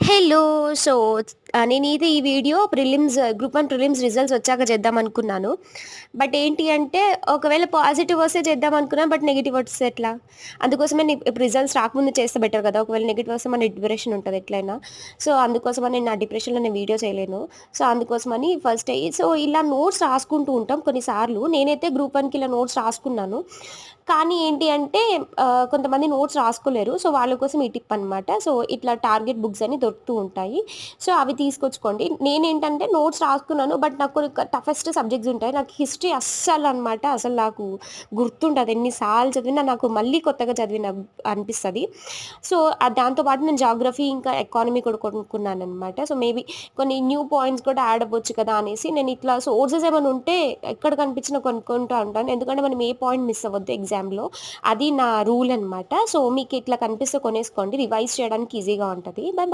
Hello. So, నేనైతే ఈ video group 1 prelims results వచ్చాక చేద్దామనుకున్నాను. బట్ ఏంటి అంటే, ఒకవేళ పాజిటివ్ వస్తే చేద్దామనుకున్నా, బట్ నెగెటివ్ వస్తే ఎట్లా? అందుకోసమే ఇప్పుడు రిజల్ట్స్ రాకముందు చేస్తే బెటర్ కదా! ఒకవేళ నెగెటివ్ వస్తే మన డిప్రెషన్ ఉంటది ఎట్లైనా. సో, అందుకోసమని నేను నా డిప్రెషన్‌లో నేను వీడియో చేయలేను. సో, అందుకోసమని ఫస్ట్ ఇలా నోట్స్ రాసుకుంటూ ఉంటాం కొన్నిసార్లు. నేనైతే గ్రూప్ 1కి ఇలా నోట్స్ రాసుకున్నాను. కానీ ఏంటి అంటే కొంతమంది నోట్స్ రాసుకోలేరు. సో, వాళ్ళ కోసం ఈ టిప్ అనమాట. సో, ఇట్లా టార్గెట్ బుక్స్ అని దొరుకుతూ ఉంటాయి. సో, అవి తీసుకొచ్చుకోండి. నేనేంటంటే నోట్స్ రాసుకున్నాను. బట్ నాకు కొన్ని టఫెస్ట్ సబ్జెక్ట్స్ ఉంటాయి. నాకు హిస్టరీ అస్సలనమాట. అసలు నాకు గుర్తుండదు. ఎన్ని సార్లు చదివినా నాకు మళ్ళీ కొత్తగా చదివిన అనిపిస్తది. సో, దాంతో పాటు నేను జాగ్రఫీ ఇంకా ఎకానమీ కూడా కొనుక్కున్నాననమాట. సో, మేబీ కొన్ని న్యూ పాయింట్స్ కూడా యాడ్ అవ్వచ్చు కదా! అనేసి నేను ఇట్లా సోర్సెస్ ఏమైనా ఉంటే ఎక్కడ కనిపించినా కొనుక్కుంటా ఉంటాను. ఎందుకంటే మనం ఏ పాయింట్ మిస్ అవ్వద్దు ఎగ్జామ్‌లో. అది నా రూల్ అనమాట. సో, మీకు ఇట్లా కనిపిస్తే కొనేసుకోండి. రివైజ్ చేయడానికి ఈజీగా ఉంటది. బై